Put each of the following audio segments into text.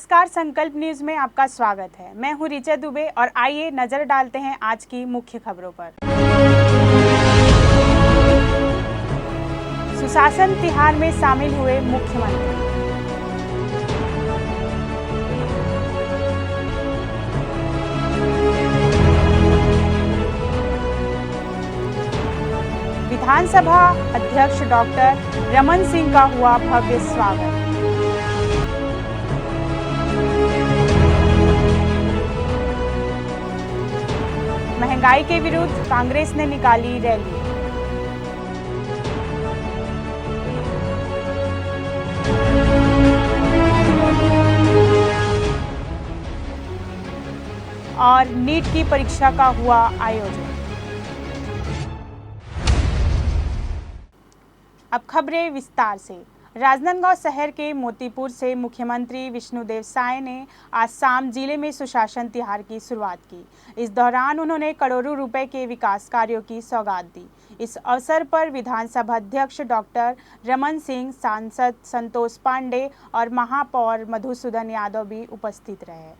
नमस्कार, संकल्प न्यूज में आपका स्वागत है। मैं हूं ऋचा दुबे और आइए नजर डालते हैं आज की मुख्य खबरों पर। सुशासन तिहार में शामिल हुए मुख्यमंत्री। विधानसभा अध्यक्ष डॉक्टर रमन सिंह का हुआ भव्य स्वागत। महंगाई के विरुद्ध कांग्रेस ने निकाली रैली। और नीट की परीक्षा का हुआ आयोजन। अब खबरें विस्तार से। राजनांदगांव शहर के मोतीपुर से मुख्यमंत्री विष्णुदेव साय ने आज शाम जिले में सुशासन तिहार की शुरुआत की। इस दौरान उन्होंने करोड़ों रुपए के विकास कार्यों की सौगात दी। इस अवसर पर विधानसभा अध्यक्ष डॉक्टर रमन सिंह, सांसद संतोष पांडे और महापौर मधुसूदन यादव भी उपस्थित रहे।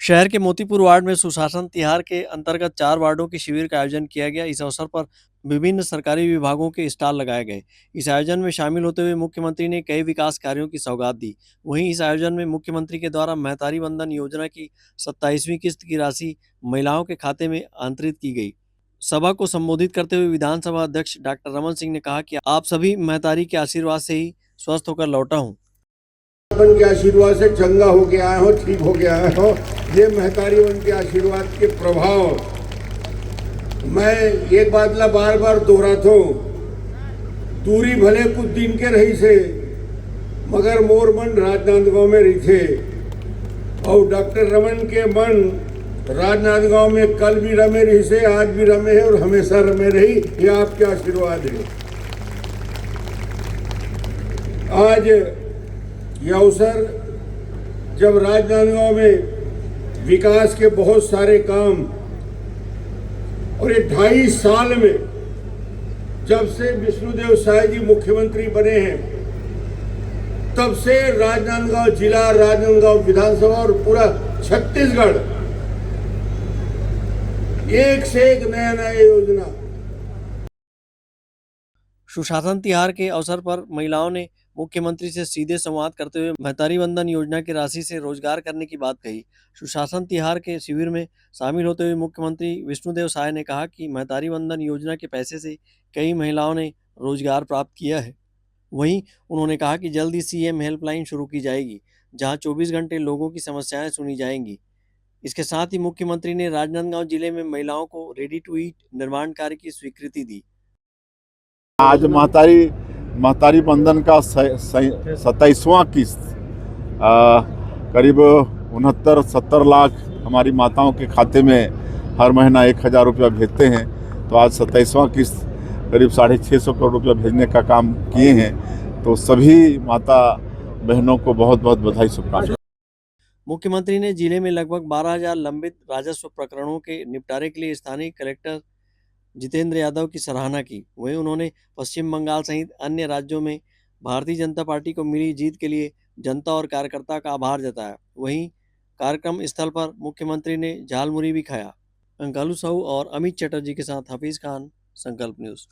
शहर के मोतीपुर वार्ड में सुशासन तिहार के अंतर्गत 4 वार्डों के शिविर का आयोजन किया गया। इस अवसर पर विभिन्न सरकारी विभागों के स्टॉल लगाए गए। इस आयोजन में शामिल होते हुए मुख्यमंत्री ने कई विकास कार्यों की सौगात दी। वहीं इस आयोजन में मुख्यमंत्री के द्वारा महतारी वंदन योजना की 27वीं किस्त की राशि महिलाओं के खाते में अंतरित की गई। सभा को संबोधित करते हुए विधानसभा अध्यक्ष डॉक्टर रमन सिंह ने कहा कि आप सभी महतारी के आशीर्वाद से ही स्वस्थ होकर लौटा हूँ। के आशीर्वाद से चंगा हो के आए हो, ठीक हो के आए हो। ये महतारी उनके आशीर्वाद के प्रभाव। मैं एक बात ला बार बार दोहराता हूँ, दूरी भले कुछ दिन के रही से, मगर मोर मन राजनांदगांव में रही थे। और डॉक्टर रमन के मन राजनांदगांव में कल भी रमे रही से, आज भी रमे है और हमेशा रमे रही। ये आपके आशीर्वाद है। आज यह अवसर जब राजनांदगांव में विकास के बहुत सारे काम और ये 2.5 साल में जब से विष्णुदेव साय जी मुख्यमंत्री बने हैं, तब से राजनांदगांव जिला, राजनांदगांव विधानसभा और पूरा छत्तीसगढ़ एक से एक नया नया योजना। सुशासन तिहार के अवसर पर महिलाओं ने मुख्यमंत्री से सीधे संवाद करते हुए महतारी वंदन योजना की राशि से रोजगार करने की बात कही। सुशासन तिहार के शिविर में शामिल होते हुए मुख्यमंत्री विष्णुदेव साय ने कहा कि महतारी वंदन योजना के पैसे से कई महिलाओं ने रोजगार प्राप्त किया है। वहीं उन्होंने कहा कि जल्द ही सीएम हेल्पलाइन शुरू की जाएगी, जहां 24 घंटे लोगों की समस्याएं सुनी जाएंगी। इसके साथ ही मुख्यमंत्री ने राजनांदगांव जिले में महिलाओं को रेडी टू ईट निर्माण कार्य की स्वीकृति दी। आज महतारी वंदन का 27वां किस्त करीब 69-70 लाख हमारी माताओं के खाते में हर महीना 1000 रुपया भेजते हैं। तो आज 27वां किस्त करीब 650 करोड़ रुपया भेजने का काम किए हैं। तो सभी माता बहनों को बहुत बहुत बधाई, शुभकामनाएं। मुख्यमंत्री ने जिले में लगभग 12,000 लंबित राजस्व प्रकरणों के निपटारे के लिए स्थानीय कलेक्टर जितेंद्र यादव की सराहना की। वहीं उन्होंने पश्चिम बंगाल सहित अन्य राज्यों में भारतीय जनता पार्टी को मिली जीत के लिए जनता और कार्यकर्ता का आभार जताया। वहीं कार्यक्रम स्थल पर मुख्यमंत्री ने झालमुरी भी खाया। अंकालू साहू और अमित चटर्जी के साथ हफीज खान, संकल्प न्यूज।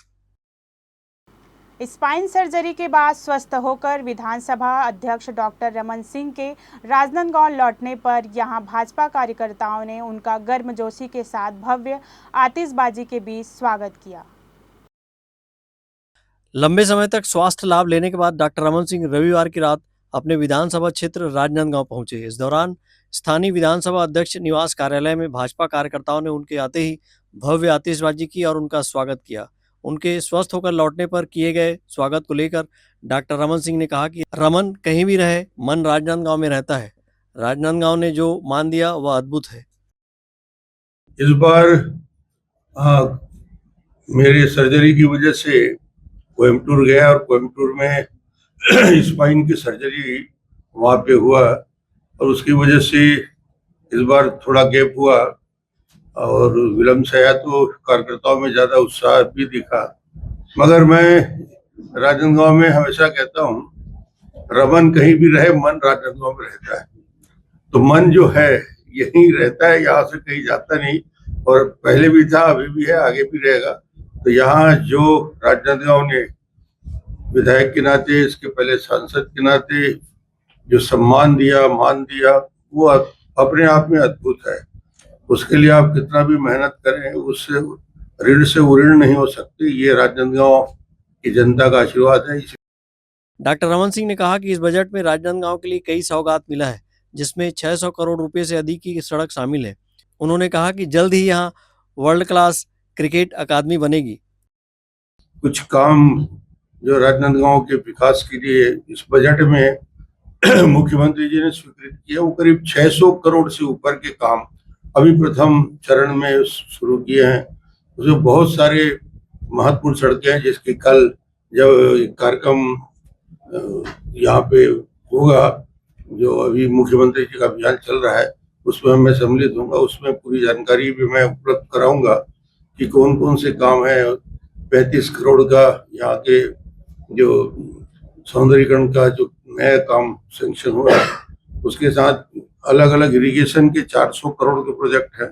स्पाइन सर्जरी के बाद स्वस्थ होकर विधानसभा अध्यक्ष डॉक्टर रमन सिंह के राजनांदगांव लौटने पर यहां भाजपा कार्यकर्ताओं ने उनका गर्मजोशी के साथ भव्य आतिशबाजी के बीच स्वागत किया। लंबे समय तक स्वास्थ्य लाभ लेने के बाद डॉक्टर रमन सिंह रविवार की रात अपने विधानसभा क्षेत्र राजनांदगांव पहुंचे। इस दौरान स्थानीय विधानसभा अध्यक्ष निवास कार्यालय में भाजपा कार्यकर्ताओं ने उनके आते ही भव्य आतिशबाजी की और उनका स्वागत किया। उनके स्वस्थ होकर लौटने पर किए गए स्वागत को लेकर डॉक्टर रमन सिंह ने कहा कि रमन कहीं भी रहे, मन राजनांदगांव में रहता है। राजनांदगांव ने जो मान दिया वह अद्भुत है। इस बार मेरे सर्जरी की वजह से कोयम्बटूर गया और कोयम्बटूर में स्पाइन की सर्जरी वहाँ पे हुआ और उसकी वजह से इस बार थोड़ा गैप हुआ और विलम्ब से आया, तो कार्यकर्ताओं में ज़्यादा उत्साह भी दिखा। मगर मैं राजनांदगांव में हमेशा कहता हूँ रमन कहीं भी रहे, मन राजनांदगांव में रहता है। तो मन जो है यहीं रहता है, यहाँ से कहीं जाता नहीं, और पहले भी था, अभी भी है, आगे भी रहेगा। तो यहाँ जो राजनांदगांव ने विधायक के नाते, इसके पहले सांसद के नाते जो सम्मान दिया, मान दिया, वो अपने आप में अद्भुत है। उसके लिए आप कितना भी मेहनत करें, उससे ऋण से उऋण नहीं हो सकती। ये राजनांदगांव की जनता का आशीर्वाद है। डॉक्टर रमन सिंह ने कहा कि इस बजट में राजनांदगांव के लिए कई सौगात मिला है, जिसमें 600 करोड़ रुपए से अधिक की सड़क शामिल है। उन्होंने कहा कि जल्द ही यहाँ वर्ल्ड क्लास क्रिकेट अकादमी बनेगी। कुछ काम जो राजनांदगांव के विकास के लिए इस बजट में मुख्यमंत्री जी ने स्वीकृत किया, वो करीब 600 करोड़ से ऊपर के काम अभी प्रथम चरण में शुरू किए हैं। उसमें बहुत सारे महत्वपूर्ण सड़कें हैं, जिसकी कल जब कार्यक्रम यहाँ पे होगा, जो अभी मुख्यमंत्री जी का अभियान चल रहा है, उसमें मैं सम्मिलित होऊंगा। उसमें पूरी जानकारी भी मैं उपलब्ध कराऊंगा कि कौन कौन से काम है। 35 करोड़ का यहाँ के जो सौंदर्यीकरण का जो नया काम सैंक्शन हुआ है, उसके साथ अलग अलग इरिगेशन के 400 करोड़ के प्रोजेक्ट हैं,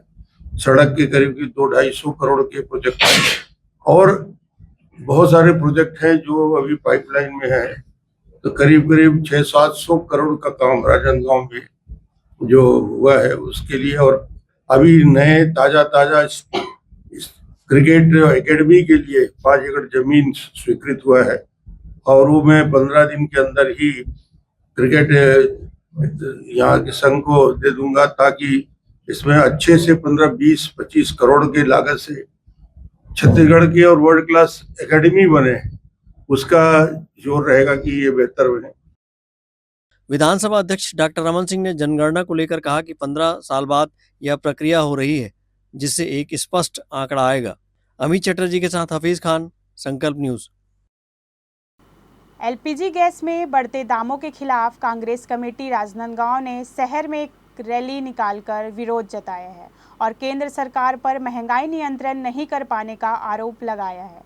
सड़क के करीब 200-250 करोड़ के प्रोजेक्ट हैं, और बहुत सारे प्रोजेक्ट हैं जो अभी पाइपलाइन में है। तो करीब 600-700 करोड़ का काम राजनांदगांव में जो हुआ है उसके लिए। और अभी नए ताजा इस क्रिकेट एकेडमी के लिए 5 एकड़ जमीन स्वीकृत हुआ है, और वो मैं 15 दिन के अंदर ही क्रिकेट यहाँ के संघ को दे दूंगा, ताकि इसमें अच्छे से 15-20-25 करोड़ के लागत से छत्तीसगढ़ की और वर्ल्ड क्लास एकेडमी बने। उसका जोर रहेगा कि ये बेहतर बने। विधानसभा अध्यक्ष डॉक्टर रमन सिंह ने जनगणना को लेकर कहा कि 15 साल बाद यह प्रक्रिया हो रही है, जिससे एक स्पष्ट आंकड़ा आएगा। अमित चटर्जी के साथ हफीज खान, संकल्प न्यूज। एलपीजी गैस में बढ़ते दामों के खिलाफ कांग्रेस कमेटी राजनांदगांव ने शहर में एक रैली निकालकर विरोध जताया है और केंद्र सरकार पर महंगाई नियंत्रण नहीं कर पाने का आरोप लगाया है।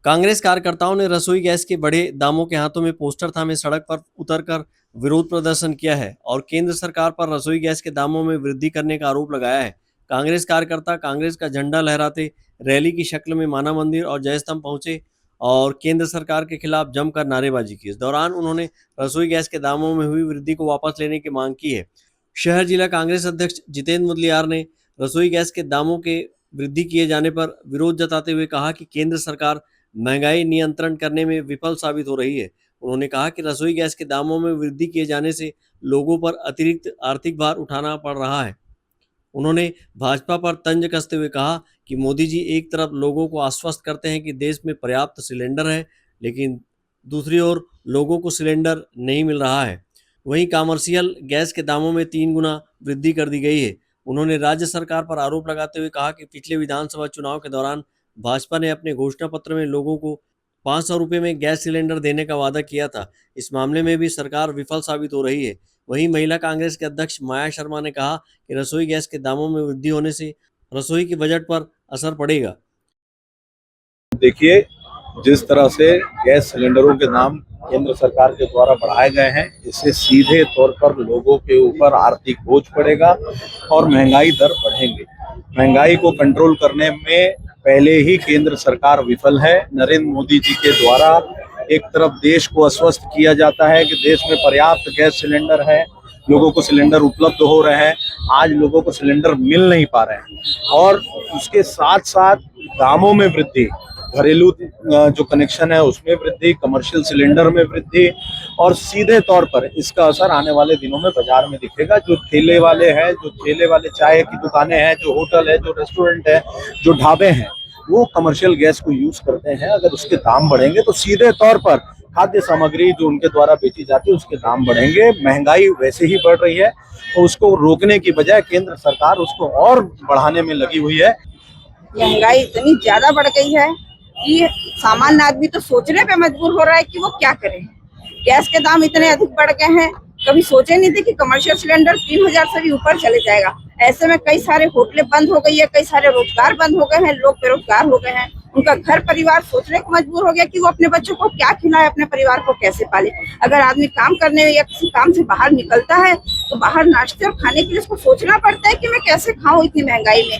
कांग्रेस कार्यकर्ताओं ने रसोई गैस के बढ़े दामों के हाथों में पोस्टर थामे सड़क पर उतरकर विरोध प्रदर्शन किया है और केंद्र सरकार पर रसोई गैस के दामों में वृद्धि करने का आरोप लगाया है। कांग्रेस कार्यकर्ता कांग्रेस का झंडा लहराते रैली की शक्ल में माना मंदिर और जय स्तंभ पहुंचे और केंद्र सरकार के खिलाफ जमकर नारेबाजी की। इस दौरान उन्होंने रसोई गैस के दामों में हुई वृद्धि को वापस लेने की मांग की है। शहर जिला कांग्रेस अध्यक्ष जितेंद्र मुदलियार ने रसोई गैस के दामों के वृद्धि किए जाने पर विरोध जताते हुए कहा कि केंद्र सरकार महंगाई नियंत्रण करने में विफल साबित हो रही है। उन्होंने कहा कि रसोई गैस के दामों में वृद्धि किए जाने से लोगों पर अतिरिक्त आर्थिक भार उठाना पड़ रहा है। उन्होंने भाजपा पर तंज कसते हुए कहा कि मोदी जी एक तरफ लोगों को आश्वस्त करते हैं कि देश में पर्याप्त सिलेंडर है, लेकिन दूसरी ओर लोगों को सिलेंडर नहीं मिल रहा है। वहीं कमर्शियल गैस के दामों में 3 गुना वृद्धि कर दी गई है। उन्होंने राज्य सरकार पर आरोप लगाते हुए कहा कि पिछले विधानसभा चुनाव के दौरान भाजपा ने अपने घोषणा पत्र में लोगों को 500 रुपये में गैस सिलेंडर देने का वादा किया था। इस मामले में भी सरकार विफल साबित हो रही है। वहीं महिला कांग्रेस के अध्यक्ष माया शर्मा ने कहा कि रसोई गैस के दामों में वृद्धि होने से रसोई के बजट पर असर पड़ेगा। देखिए, जिस तरह से गैस सिलेंडरों के दाम केंद्र सरकार के द्वारा बढ़ाए गए हैं, इससे सीधे तौर पर लोगों के ऊपर आर्थिक बोझ पड़ेगा और महंगाई दर बढ़ेंगे। महंगाई को कंट्रोल करने में पहले ही केंद्र सरकार विफल है। नरेंद्र मोदी जी के द्वारा एक तरफ देश को आश्वस्त किया जाता है कि देश में पर्याप्त गैस सिलेंडर है, लोगों को सिलेंडर उपलब्ध हो रहे हैं, आज लोगों को सिलेंडर मिल नहीं पा रहे हैं और उसके साथ साथ दामों में वृद्धि, घरेलू जो कनेक्शन है उसमें वृद्धि, कमर्शियल सिलेंडर में वृद्धि और सीधे तौर पर इसका असर आने वाले दिनों में बाजार में दिखेगा। जो ठेले वाले चाय की दुकानें हैं, जो होटल है, जो रेस्टोरेंट है, जो ढाबे हैं, वो कमर्शियल गैस को यूज करते हैं। अगर उसके दाम बढ़ेंगे तो सीधे तौर पर खाद्य सामग्री जो उनके द्वारा बेची जाती है उसके दाम बढ़ेंगे। महंगाई वैसे ही बढ़ रही है और उसको रोकने की बजाय केंद्र सरकार उसको और बढ़ाने में लगी हुई है। महंगाई इतनी ज्यादा बढ़ गई है कि सामान्य आदमी तो सोचने पे मजबूर हो रहा है कि वो क्या करे। गैस के दाम इतने अधिक बढ़ गए हैं, कभी सोचे नहीं थे कि कमर्शियल सिलेंडर 3000 से भी ऊपर चले जाएगा। ऐसे में कई सारे होटलें बंद हो गई है, कई सारे रोजगार बंद हो गए हैं, लोग बेरोजगार हो गए हैं, उनका घर परिवार सोचने को मजबूर हो गया कि वो अपने बच्चों को क्या खिलाए, अपने परिवार को कैसे पाले। अगर आदमी काम करने या किसी काम से बाहर निकलता है तो बाहर नाश्ते और खाने के लिए उसको सोचना पड़ता है कि मैं कैसे खाऊं इतनी महंगाई में।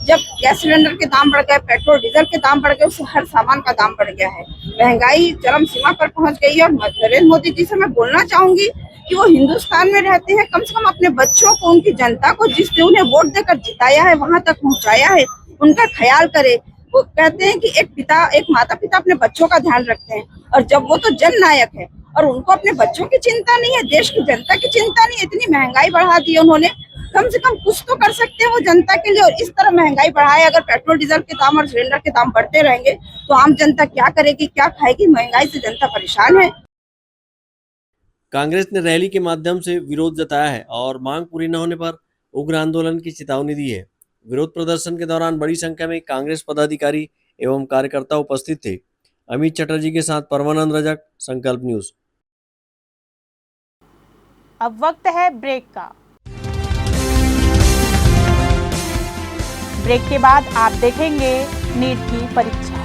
जब गैस सिलेंडर के दाम बढ़ गए, पेट्रोल डीजल के दाम बढ़ गए, उससे हर सामान का दाम बढ़ गया है। महंगाई चरम सीमा पर पहुंच गई है। और नरेंद्र मोदी जी से मैं बोलना चाहूंगी कि वो हिंदुस्तान में रहते हैं, कम से कम अपने बच्चों को, उनकी जनता को जिसने उन्हें वोट देकर जिताया है वहां तक पहुंचाया है, उनका ख्याल करे। वो कहते हैं कि एक माता पिता अपने बच्चों का ध्यान रखते हैं, और जब वो तो जन नायक है और उनको अपने बच्चों की चिंता नहीं है, देश की जनता की चिंता नहीं है। इतनी महंगाई बढ़ा दी है उन्होंने, कम से कम कुछ तो कर सकते हैं वो जनता के लिए। और इस तरह महंगाई बढ़ाए, अगर पेट्रोल डीजल के दाम और सिलेंडर के दाम बढ़ते रहेंगे तो आम जनता क्या करेगी, क्या खाएगी? महंगाई से जनता परेशान है। कांग्रेस ने रैली के माध्यम से विरोध जताया है और मांग पूरी न होने पर उग्र आंदोलन की चेतावनी दी है। विरोध प्रदर्शन के दौरान बड़ी संख्या में कांग्रेस पदाधिकारी एवं कार्यकर्ता उपस्थित थे। अमित चटर्जी के साथ परमानंद रजक, संकल्प न्यूज। अब वक्त है ब्रेक का। ब्रेक के बाद आप देखेंगे नीट की परीक्षा।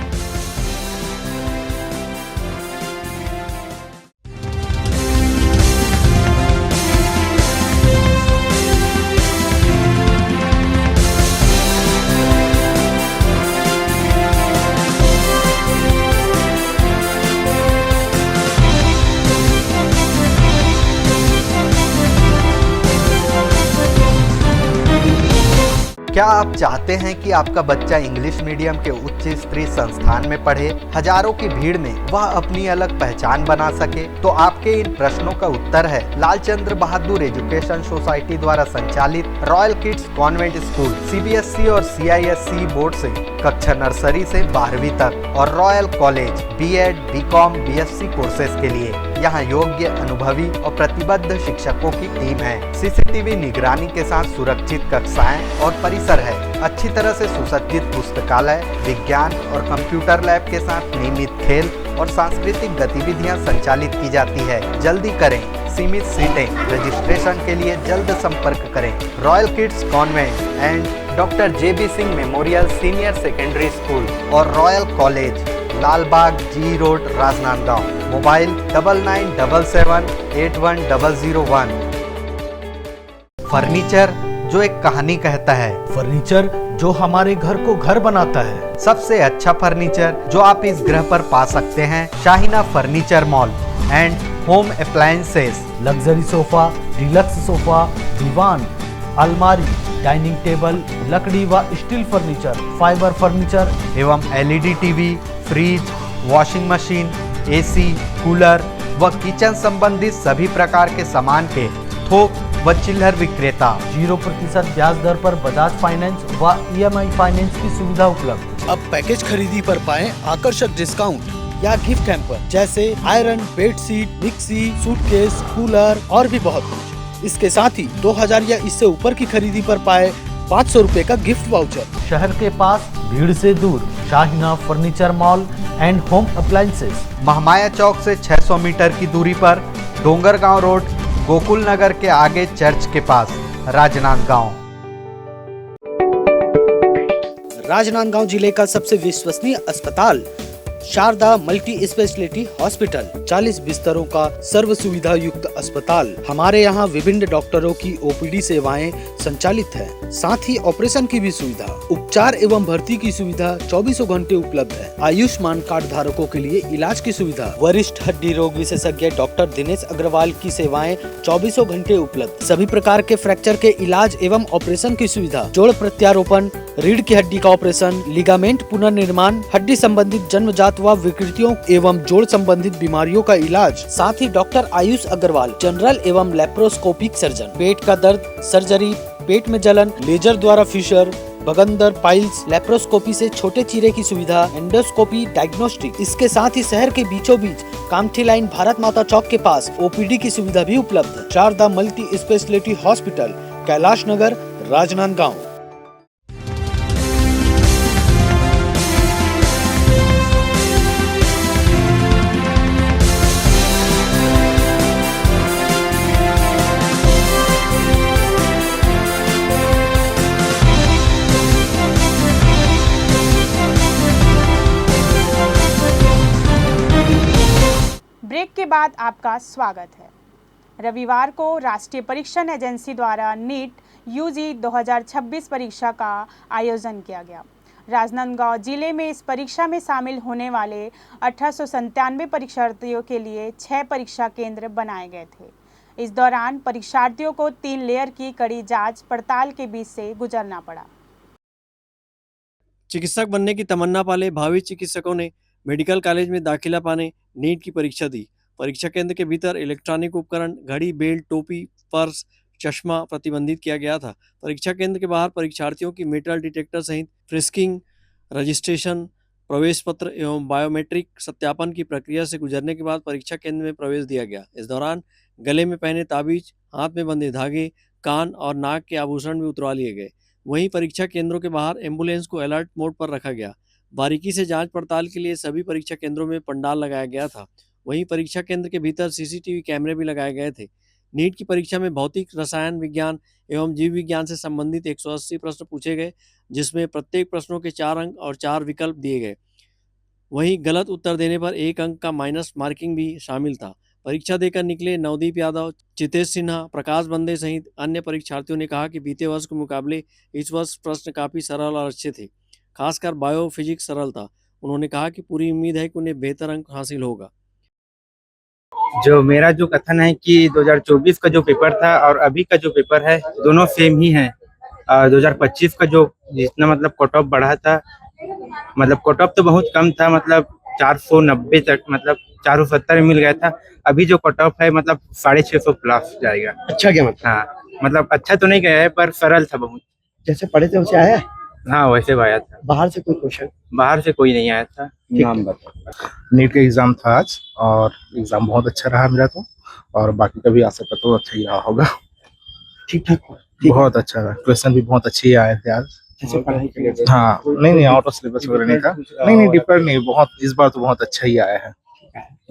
क्या आप चाहते हैं कि आपका बच्चा इंग्लिश मीडियम के उच्च स्तरीय संस्थान में पढ़े, हजारों की भीड़ में वह अपनी अलग पहचान बना सके? तो आपके इन प्रश्नों का उत्तर है लालचंद्र बहादुर एजुकेशन सोसाइटी द्वारा संचालित Royal Kids Convent School. CBSE और सीआईएससी बोर्ड से कक्षा नर्सरी से 12वीं तक और Royal College BEd, BCom, BSc courses के लिए यहाँ योग्य, अनुभवी और प्रतिबद्ध शिक्षकों की टीम है। सीसीटीवी निगरानी के साथ सुरक्षित कक्षाएं और परिसर है। अच्छी तरह से सुसज्जित पुस्तकालय, विज्ञान और कंप्यूटर लैब के साथ नियमित खेल और सांस्कृतिक गतिविधियां संचालित की जाती है। जल्दी करें, सीमित सीटें। रजिस्ट्रेशन के लिए जल्द संपर्क करें। Royal Kids Convent and doctor JB Singh Memorial Senior Secondary School और Royal College, Lalbagh G road, Rajnandgaon. Mobile 9977810001। Furniture जो एक कहानी कहता है, फर्नीचर जो हमारे घर को घर बनाता है। सबसे अच्छा फर्नीचर जो आप इस ग्रह पर पा सकते हैं, Shaheena furniture mall and home appliances. Luxury sofa, deluxe sofa, दीवान, अलमारी, डाइनिंग टेबल, लकड़ी व स्टील फर्नीचर, फाइबर फर्नीचर एवं LED TV, fridge, washing machine, AC, cooler व किचन संबंधित सभी प्रकार के सामान के थोक व चिल्लर विक्रेता। 0% ब्याज दर पर बजाज फाइनेंस व ईएमआई फाइनेंस की सुविधा उपलब्ध। अब पैकेज खरीदी पर पाएं आकर्षक डिस्काउंट या गिफ्ट हैम्पर जैसे iron, bedsheet, mixie, suitcase, cooler और भी बहुत कुछ। इसके साथ ही 2000 या इससे ऊपर की खरीदी पर पाए 500 रुपए का गिफ्ट वाउचर। शहर के पास, भीड़ से दूर, Shaheena furniture mall and home appliances. Mahamaya Chowk से 600 मीटर की दूरी पर, डोंगरगांव रोड, गोकुल नगर के आगे चर्च के पास, राजनांदगांव। राजनांदगांव जिले का सबसे विश्वसनीय अस्पताल शारदा मल्टी स्पेशलिटी हॉस्पिटल। 40 बिस्तरों का सर्व सुविधा युक्त अस्पताल। हमारे यहाँ विभिन्न डॉक्टरों की ओपीडी सेवाएं संचालित है, साथ ही ऑपरेशन की भी सुविधा। उपचार एवं भर्ती की सुविधा 24 घंटे उपलब्ध है। आयुष्मान कार्ड धारकों के लिए इलाज की सुविधा। वरिष्ठ हड्डी रोग विशेषज्ञ डॉक्टर दिनेश अग्रवाल की सेवाएं 24 घंटे उपलब्ध। सभी प्रकार के फ्रैक्चर के इलाज एवं ऑपरेशन की सुविधा। जोड़ प्रत्यारोपण, रीढ़ की हड्डी का ऑपरेशन, लिगामेंट पुनर्निर्माण, हड्डी संबंधित जन्मजात व विकृतियों एवं जोड़ संबंधित बीमारियों का इलाज। साथ ही डॉक्टर आयुष अग्रवाल जनरल एवं लेप्रोस्कोपिक सर्जन। पेट का दर्द, सर्जरी, पेट में जलन, लेजर द्वारा फिशर, बगंदर, पाइल्स, लेप्रोस्कोपी से छोटे चीरे की सुविधा, एंडोस्कोपी, डायग्नोस्टिक। इसके साथ ही शहर के बीचों बीच कामठी लाइन भारत माता चौक के पास ओपीडी की सुविधा भी उपलब्ध है। Sharda multi speciality hospital, Kailash Nagar, Rajnandgaon. के बाद आपका स्वागत है। रविवार को राष्ट्रीय परीक्षण एजेंसी द्वारा नीट यूजी 2026 परीक्षा का आयोजन किया गया। राजनांदगांव जिले में इस परीक्षा में शामिल होने वाले 1897 परीक्षार्थियों के लिए 6 परीक्षा केंद्र बनाए गए थे। इस दौरान परीक्षार्थियों को 3 लेयर की कड़ी जांच पड़ताल के बीच से गुजरना पड़ा। चिकित्सक बनने की तमन्ना वाले भावी चिकित्सकों ने मेडिकल कॉलेज में दाखिला पाने नीट की परीक्षा दी। परीक्षा केंद्र के भीतर इलेक्ट्रॉनिक उपकरण, घड़ी, बेल्ट, टोपी, पर्स, चश्मा प्रतिबंधित किया गया था। परीक्षा केंद्र के बाहर परीक्षार्थियों की मेटल डिटेक्टर सहित फ्रिस्किंग, रजिस्ट्रेशन, प्रवेश पत्र एवं बायोमेट्रिक सत्यापन की प्रक्रिया से गुजरने के बाद परीक्षा केंद्र में प्रवेश दिया गया। इस दौरान गले में पहने ताबीज, हाथ में बंधे धागे, कान और नाक के आभूषण भी उतरवा लिए गए। वहीं परीक्षा केंद्रों के बाहर एम्बुलेंस को अलर्ट मोड पर रखा गया। बारीकी से जांच पड़ताल के लिए सभी परीक्षा केंद्रों में पंडाल लगाया गया था। वहीं परीक्षा केंद्र के भीतर सीसीटीवी कैमरे भी लगाए गए थे। नीट की परीक्षा में भौतिक, रसायन विज्ञान एवं जीव विज्ञान से संबंधित 180 प्रश्न पूछे गए, जिसमें प्रत्येक प्रश्नों के 4 अंक और 4 विकल्प दिए गए। वहीं गलत उत्तर देने पर 1 अंक का माइनस मार्किंग भी शामिल था। परीक्षा देकर निकले नवदीप यादव, चितेश सिन्हा, प्रकाश बंदे सहित अन्य परीक्षार्थियों ने कहा कि बीते वर्ष के मुकाबले इस वर्ष प्रश्न काफ़ी सरल और अच्छे थे। खासकर बायो फिजिक्स सरल था। उन्होंने कहा कि पूरी उम्मीद है कि उन्हें बेहतर अंक हासिल होगा। जो मेरा जो कथन है कि 2024 का जो पेपर था और अभी का जो पेपर है दोनों सेम ही है। 2025 का जो जितना मतलब कट ऑफ बढ़ा था, मतलब कट ऑफ तो बहुत कम था, मतलब 490 तक, मतलब 470 में मिल गया था। अभी जो कट ऑफ है मतलब 650 प्लस जाएगा। अच्छा क्या मतलब? हाँ, मतलब अच्छा तो नहीं गया है पर सरल था बहुत। जैसे पढ़े थे वैसे आया? हाँ, वैसे आया था। बाहर से कोई क्वेश्चन? बाहर से कोई नहीं आया था। नाम बता। नीट का एग्जाम था आज और एग्जाम बहुत अच्छा रहा मेरा तो, और बाकी का भी आशा करता हूँ अच्छा ही रहा होगा। ठीक ठाक? बहुत अच्छा रहा, क्वेश्चन भी बहुत अच्छे ही आए थे आज। जैसे पढ़ाई के लिए? हाँ, नहीं आउट ऑफ सिलेबस वगैरह नहीं था। नहीं डिफर नहीं, बहुत इस बार तो बहुत अच्छा ही आया है,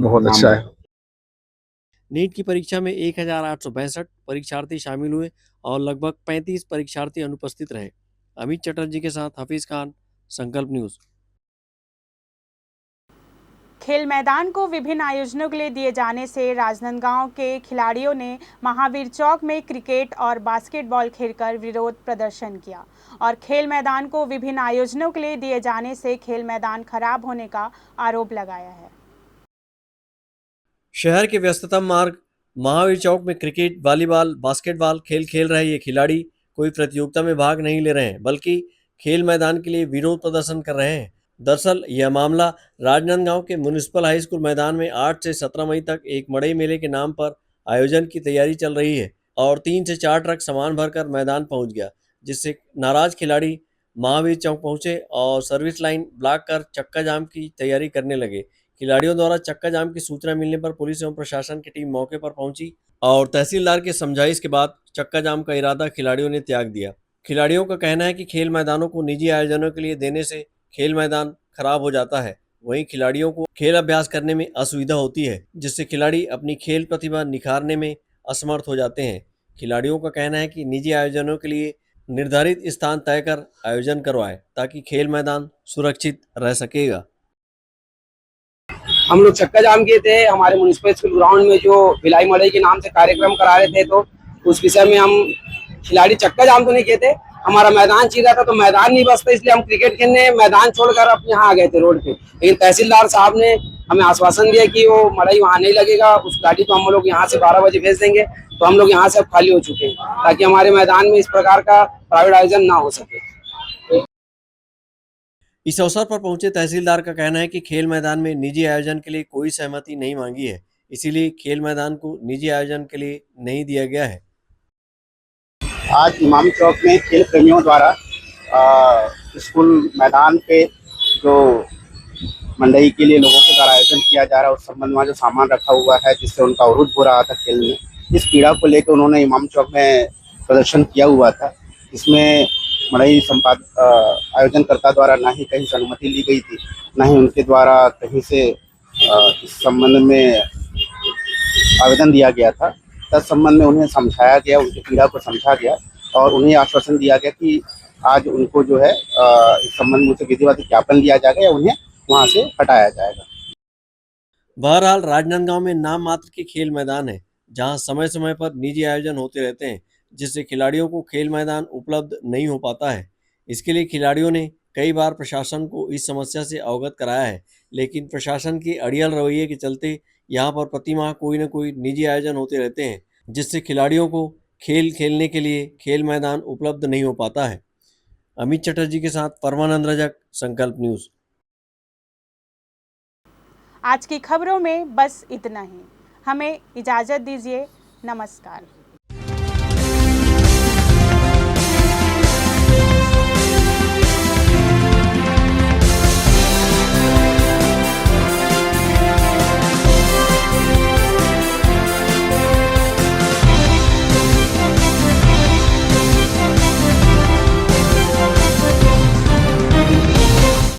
बहुत अच्छा है। नीट की परीक्षा में 1862 परीक्षार्थी शामिल हुए और लगभग 35 परीक्षार्थी अनुपस्थित रहे। अमित चटर्जी के साथ हफीज खान, संकल्प न्यूज। खेल मैदान को विभिन्न आयोजनों के लिए दिए जाने से राजनांदगांव के खिलाड़ियों ने महावीर चौक में क्रिकेट और बास्केटबॉल खेलकर विरोध प्रदर्शन किया और खेल मैदान को विभिन्न आयोजनों के लिए दिए जाने से खेल मैदान खराब होने का आरोप लगाया है। शहर के व्यस्ततम मार्ग महावीर चौक में क्रिकेट, वॉलीबॉल, बास्केटबॉल खेल खेल रहे ये खिलाड़ी कोई प्रतियोगिता में भाग नहीं ले रहे हैं, बल्कि खेल मैदान के लिए विरोध प्रदर्शन कर रहे हैं। दरअसल यह मामला राजनांदगांव के म्युनिसिपल हाई स्कूल मैदान में 8 से 17 मई तक एक मड़ई मेले के नाम पर आयोजन की तैयारी चल रही है और 3 से 4 ट्रक सामान भरकर मैदान पहुंच गया, जिससे नाराज खिलाड़ी महावीर चौक पहुंचे और सर्विस लाइन ब्लॉक कर चक्का जाम की तैयारी करने लगे। खिलाड़ियों द्वारा चक्का जाम की सूचना मिलने पर पुलिस एवं प्रशासन की टीम मौके पर पहुंची और तहसीलदार के समझाइश के बाद चक्का जाम का इरादा खिलाड़ियों ने त्याग दिया। खिलाड़ियों का कहना है कि खेल मैदानों को निजी आयोजनों के लिए देने से खेल मैदान खराब हो जाता है। वहीं खिलाड़ियों को खेल अभ्यास करने में असुविधा होती है, जिससे खिलाड़ी अपनी खेल प्रतिभा निखारने में असमर्थ हो जाते हैं। खिलाड़ियों का कहना है कि निजी आयोजनों के लिए निर्धारित स्थान तय कर आयोजन करवाएं ताकि खेल मैदान सुरक्षित रह सकेगा। हम लोग चक्का जाम किए थे हमारे म्युनिसिपल स्कूल ग्राउंड में, जो भिलाई मड़ई के नाम से कार्यक्रम करा रहे थे, तो उस विषय में हम खिलाड़ी चक्का जाम तो नहीं किए थे, हमारा मैदान चाहिए था तो मैदान नहीं बचता, इसलिए हम क्रिकेट खेलने मैदान छोड़कर अब यहाँ आ गए थे रोड पे। लेकिन तहसीलदार साहब ने हमें आश्वासन दिया कि वो मड़ई वहाँ नहीं लगेगा, उस गाड़ी को हम लोग यहाँ से 12 बजे भेज देंगे। तो हम लोग यहाँ से अब खाली हो चुके हैं ताकि हमारे मैदान में इस प्रकार का प्राइवेट आयोजन ना हो सके। इस अवसर पर पहुंचे तहसीलदार का कहना है कि खेल मैदान में निजी आयोजन के लिए कोई सहमति नहीं मांगी है, इसीलिए खेल मैदान को निजी आयोजन के लिए नहीं दिया गया है। आज इमाम चौक में खेल प्रेमियों द्वारा स्कूल मैदान पे जो मंडई के लिए लोगों के द्वारा आयोजन किया जा रहा है, उस संबंध में जो सामान रखा हुआ है जिससे उनका अवरुद्ध हो रहा था खेल में, इस पीड़ा को लेकर उन्होंने इमाम चौक में प्रदर्शन किया हुआ था। इसमें मड़ई आयोजनकर्ता द्वारा ना ही कहीं से अनुमति ली गई थी, ना ही उनके द्वारा कहीं से इस संबंध में आवेदन दिया गया था। तत्संबंध में उन्हें समझाया गया, उनकी पीड़ा को समझा गया और उन्हें आश्वासन दिया गया कि आज उनको जो है इस संबंध में उसे विधिवत ज्ञापन दिया जाएगा या उन्हें वहाँ से हटाया जाएगा। बहरहाल राजनांदगांव में नाम मात्र के खेल मैदान है, जहां समय समय पर निजी आयोजन होते रहते हैं, जिससे खिलाड़ियों को खेल मैदान उपलब्ध नहीं हो पाता है। इसके लिए खिलाड़ियों ने कई बार प्रशासन को इस समस्या से अवगत कराया है, लेकिन प्रशासन के अड़ियल रवैये के चलते यहाँ पर प्रतिमाह कोई न कोई निजी आयोजन होते रहते हैं, जिससे खिलाड़ियों को खेल खेलने के लिए खेल मैदान उपलब्ध नहीं हो पाता है। अमित चटर्जी के साथ परमानंद रजक, संकल्प न्यूज़। आज की खबरों में बस इतना ही। हमें इजाज़त दीजिए। नमस्कार।